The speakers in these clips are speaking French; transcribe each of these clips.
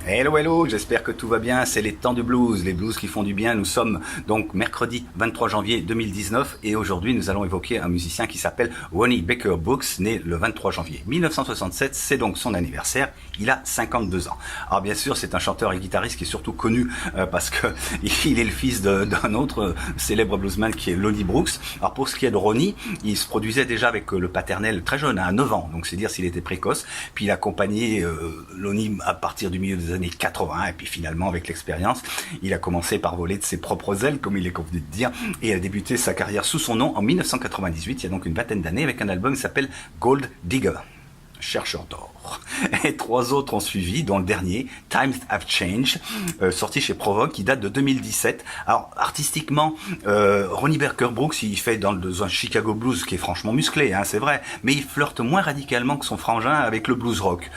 Hello, hello, j'espère que tout va bien, c'est les temps du blues, les blues qui font du bien. Nous sommes donc mercredi 23 janvier 2019 et aujourd'hui nous allons évoquer un musicien qui s'appelle Ronnie Baker Brooks, né le 23 janvier 1967, c'est donc son anniversaire, il a 52 ans. Alors bien sûr c'est un chanteur et guitariste qui est surtout connu parce que il est le fils d'un autre célèbre bluesman qui est Lonnie Brooks. Alors pour ce qui est de Ronnie, il se produisait déjà avec le paternel très jeune, à 9 ans, donc c'est dire s'il était précoce, puis il accompagnait Lonnie à partir du milieu des années 80 et puis finalement avec l'expérience il a commencé par voler de ses propres ailes comme il est convenu de dire et a débuté sa carrière sous son nom en 1998, il y a donc une vingtaine d'années, avec un album qui s'appelle Gold Digger, chercheur d'or, et 3 autres ont suivi dont le dernier Times Have Changed, sorti chez Provoque, qui date de 2017. Alors artistiquement Ronnie Baker Brooks il fait dans un Chicago blues qui est franchement musclé, hein, c'est vrai, mais il flirte moins radicalement que son frangin avec le blues rock.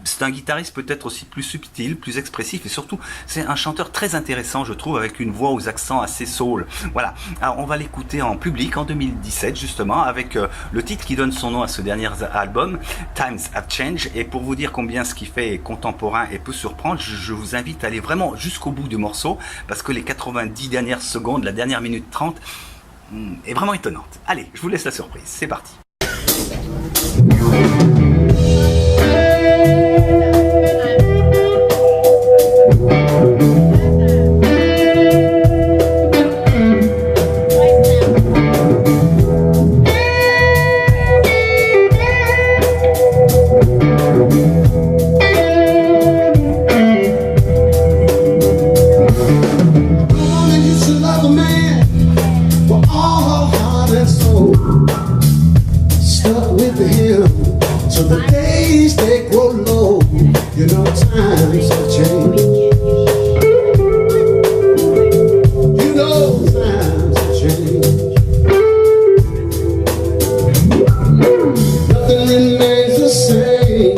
C'est un guitariste peut-être aussi plus subtil, plus expressif et surtout c'est un chanteur très intéressant je trouve, avec une voix aux accents assez soul. Voilà, alors on va l'écouter en public en 2017 justement avec le titre qui donne son nom à ce dernier album, Times Have Changed, et pour vous dire combien ce qu'il fait est contemporain et peut surprendre, je vous invite à aller vraiment jusqu'au bout du morceau parce que les 90 dernières secondes, la dernière minute 30 est vraiment étonnante. Allez, je vous laisse la surprise, c'est parti. So the days they grow low, you know times have changed. You know times have changed. Nothing remains the same.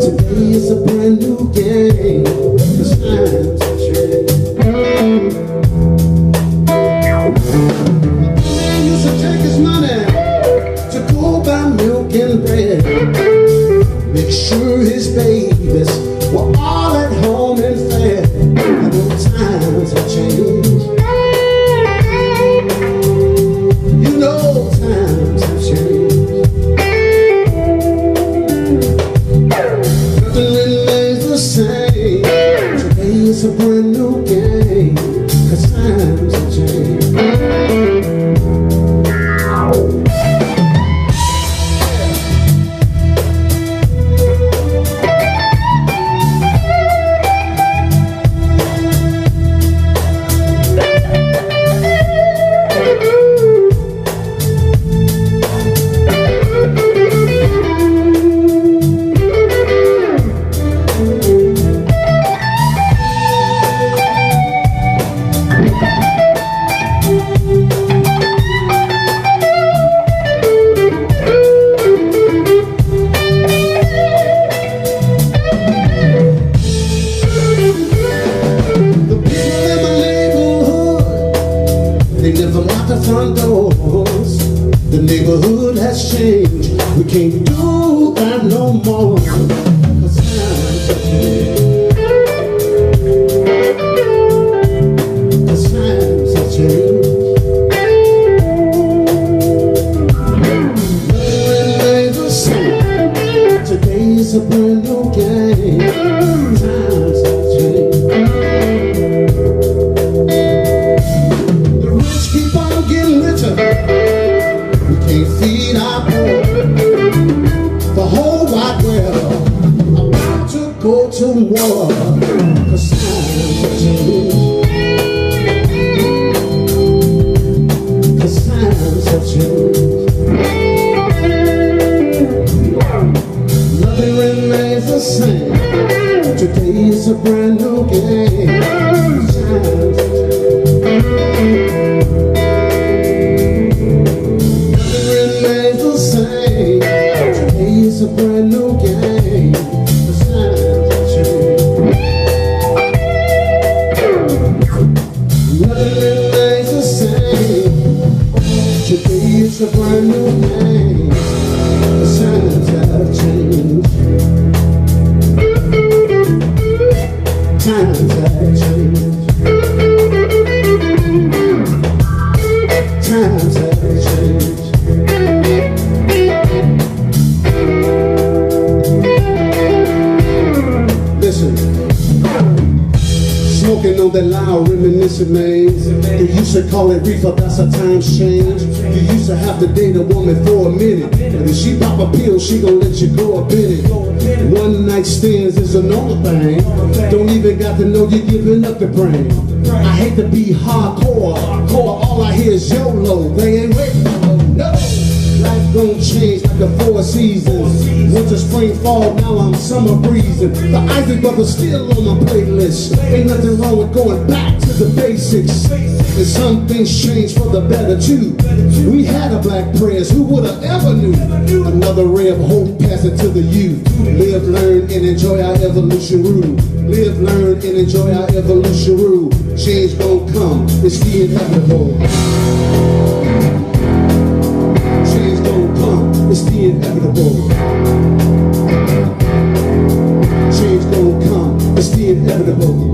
Today is a brand new game. 'Cause times have changed. The man used to take his money to go buy milk and bread. Make sure his babies were all at home and fed. I know times have changed. You know times have changed. Nothing remains the same. Today is a brand new game. 'Cause times have changed. They never lock the front doors. The neighborhood has changed. We can't do that no more. 'Cause times have changed. 'Cause times have changed. Nothing remains the same. Today's a brand new game. Times have changed. Keep on getting richer. We can't feed our poor. The whole wide world about to go to war. 'Cause times have changed. 'Cause times have changed. Nothing remains the same. Today is a brand new game. Times have changed. It's a brand new game. The times have changed. Nothing remains the same. Today it's a brand new game. The times have changed. Times have changed. Times have changed. Listen, smoking on that loud reminiscent, man. You used to call it reefer, that's how times change. You used to have to date a woman for a minute, but if she pop a pill, she gon' let you go up in it. One night stands is a normal thing. Don't even got to know you're giving up the brain. I hate to be hardcore, but all I hear is YOLO. They ain't waiting for no. Life gon' change like the four seasons. Winter, spring, fall, now I'm summer breezing. The Isaac Brothers still on my playlist. Ain't nothing wrong with going back to the basics. And some things change for the better too. We had a black prayers, who would've ever knew? Another ray of hope passing to the youth. Live, learn, and enjoy our evolution rule. Live, learn, and enjoy our evolution rule. Change gon' come, it's the inevitable. Change gon' come, it's the inevitable. Change gon' come, it's the inevitable.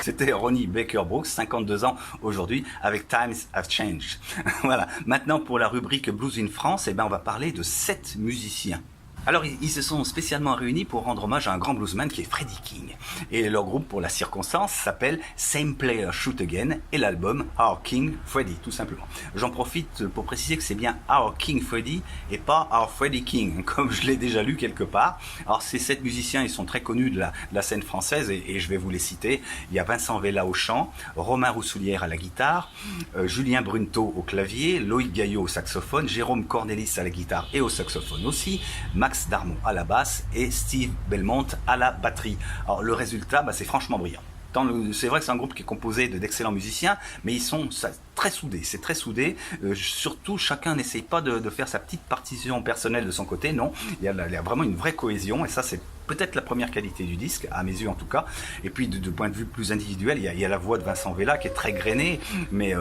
C'était Ronnie Baker Brooks, 52 ans aujourd'hui, avec Times Have Changed. Voilà. Maintenant, pour la rubrique Blues in France, eh ben, on va parler de 7 musiciens. Alors, ils se sont spécialement réunis pour rendre hommage à un grand bluesman qui est Freddie King. Et leur groupe, pour la circonstance, s'appelle Same Player Shoot Again et l'album Our King Freddie, tout simplement. J'en profite pour préciser que c'est bien Our King Freddie et pas Our Freddie King, comme je l'ai déjà lu quelque part. Alors, ces 7 musiciens, ils sont très connus de la scène française et je vais vous les citer. Il y a Vincent Vella au chant, Romain Roussoulière à la guitare, Julien Brunto au clavier, Loïc Gaillot au saxophone, Jérôme Cornelis à la guitare et au saxophone aussi, Max Darmon à la basse et Steve Belmont à la batterie. Alors le résultat, c'est franchement brillant. C'est vrai que c'est un groupe qui est composé d'excellents musiciens, mais ils sont très soudés, c'est très soudé. Surtout, chacun n'essaye pas de faire sa petite partition personnelle de son côté, non. Il y a vraiment une vraie cohésion, et ça c'est peut-être la première qualité du disque, à mes yeux en tout cas. Et puis de point de vue plus individuel, il y a la voix de Vincent Vella qui est très grainée, mais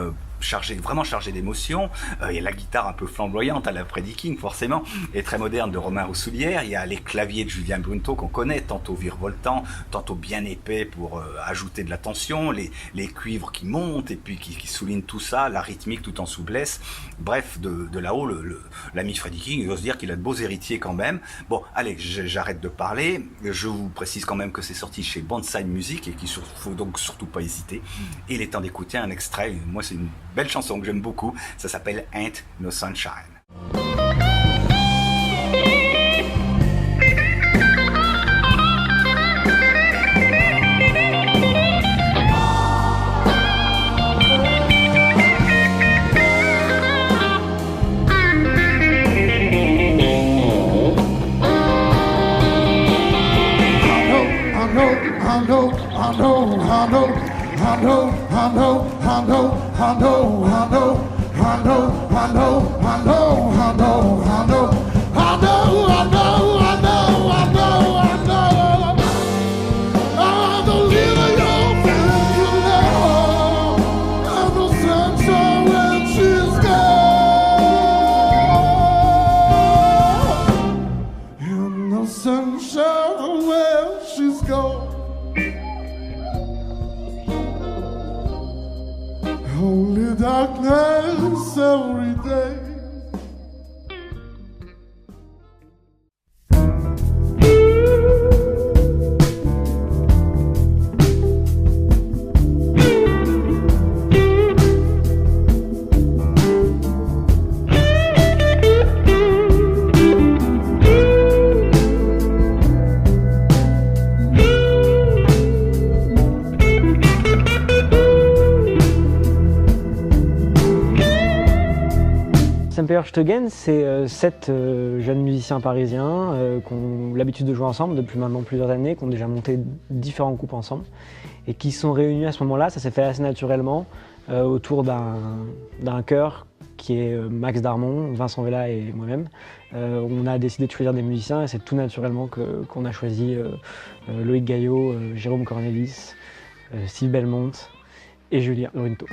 vraiment chargé d'émotion. Il y a la guitare un peu flamboyante à la Freddie King forcément, et très moderne de Romain Roussoulière. Il y a les claviers de Julien Brunto qu'on connaît, tantôt virevoltant, tantôt bien épais pour ajouter de la tension, les cuivres qui montent et puis qui soulignent tout ça, la rythmique tout en souplesse. Bref, de là-haut, l'ami Freddie King, il ose dire qu'il a de beaux héritiers quand même. Bon, allez, j'arrête de parler. Je vous précise quand même que c'est sorti chez Bandside Music et qu'il faut donc surtout pas hésiter. Et il est temps d'écouter un extrait. Moi, c'est une belle chanson que j'aime beaucoup. Ça s'appelle Ain't No Sunshine. Sunshine where she's gone. Only darkness every day. Same Player Shoot Again, c'est 7 jeunes musiciens parisiens qui ont l'habitude de jouer ensemble depuis maintenant plusieurs années, qui ont déjà monté différents groupes ensemble et qui sont réunis à ce moment-là. Ça s'est fait assez naturellement. autour d'un chœur qui est Max Darmon, Vincent Vella et moi-même. On a décidé de choisir des musiciens et c'est tout naturellement qu'on a choisi Loïc Gaillot, Jérôme Cornelis, Steve Belmont et Julien Lorinto.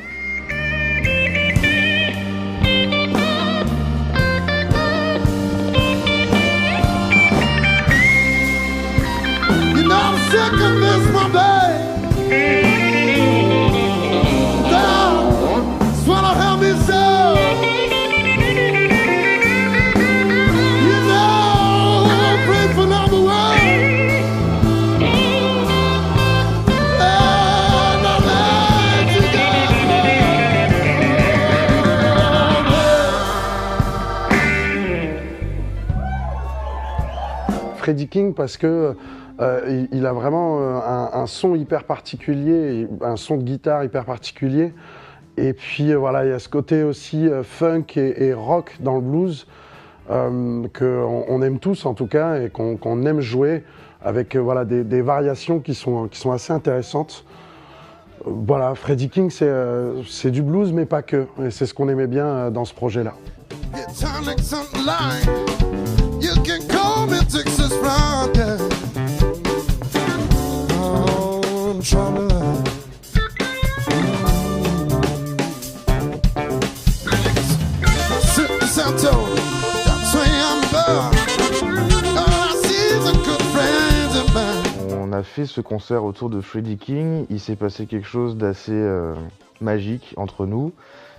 Freddie King parce que il a vraiment un son hyper particulier, un son de guitare hyper particulier. Et puis voilà, il y a ce côté aussi funk et rock dans le blues qu'on aime tous en tout cas et qu'on aime jouer avec voilà, des variations qui sont assez intéressantes. Voilà, Freddie King c'est du blues mais pas que. Et c'est ce qu'on aimait bien dans ce projet-là. You can call me Texas Rocker. Oh, I'm trying to Santo, that's where I'm born. Oh, I see the good friends of mine. On a fait ce concert autour de Freddie King. Il s'est passé quelque chose d'assez magique entre nous.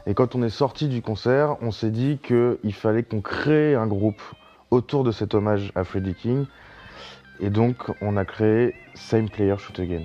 Et quand on est sorti du concert, on s'est dit qu'il fallait qu'on crée un groupe autour de cet hommage à Freddie King. Et donc, on a créé Same Player Shoot Again.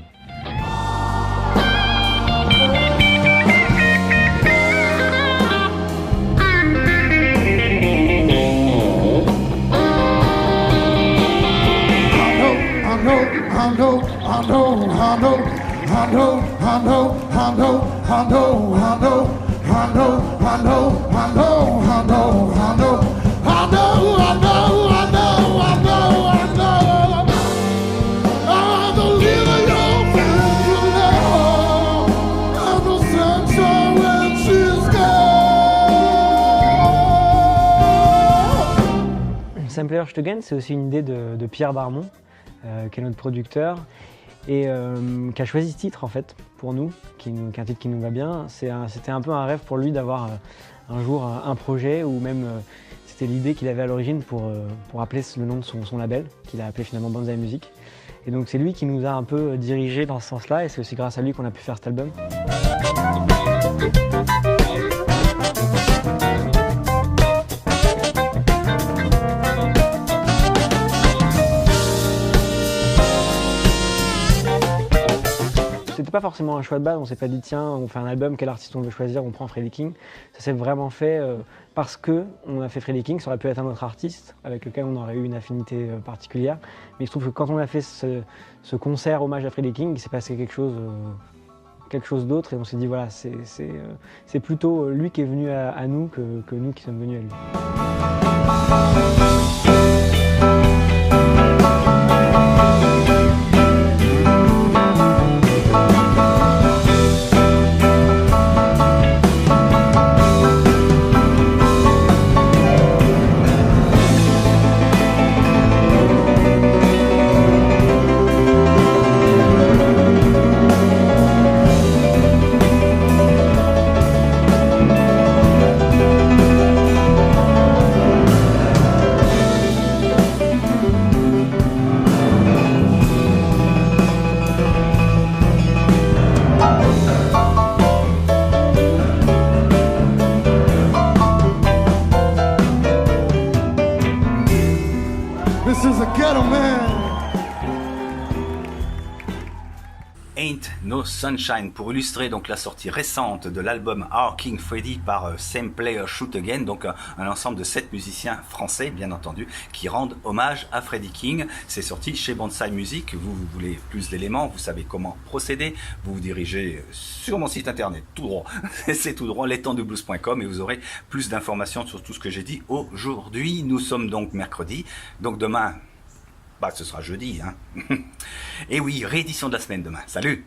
Same Player Shoot Again, c'est aussi une idée de Pierre Darmon, qui est notre producteur, et qui a choisi ce titre en fait pour nous, qui est un titre qui nous va bien. C'était un peu un rêve pour lui d'avoir un jour un projet, ou même c'était l'idée qu'il avait à l'origine pour appeler le nom de son label, qu'il a appelé finalement Banzai Music. Et donc c'est lui qui nous a un peu dirigés dans ce sens-là, et c'est aussi grâce à lui qu'on a pu faire cet album. C'était pas forcément un choix de base, on s'est pas dit tiens on fait un album, quel artiste on veut choisir, on prend Freddie King. Ça s'est vraiment fait parce que on a fait Freddie King, ça aurait pu être un autre artiste avec lequel on aurait eu une affinité particulière. Mais il se trouve que quand on a fait ce concert hommage à Freddie King, il s'est passé quelque chose d'autre et on s'est dit voilà, c'est plutôt lui qui est venu à nous que nous qui sommes venus à lui. This is a ghetto man. Ain't No Sunshine, pour illustrer donc la sortie récente de l'album Our King Freddie par Same Player Shoot Again, donc un ensemble de 7 musiciens français bien entendu qui rendent hommage à Freddie King. C'est sorti chez Banzai Music. Vous voulez plus d'éléments, vous savez comment procéder, vous vous dirigez sur mon site internet tout droit, c'est tout droit, lestendublues.com, et vous aurez plus d'informations sur tout ce que j'ai dit aujourd'hui. Nous sommes donc mercredi, donc demain ce sera jeudi, hein. Et oui, réédition de la semaine demain. Salut!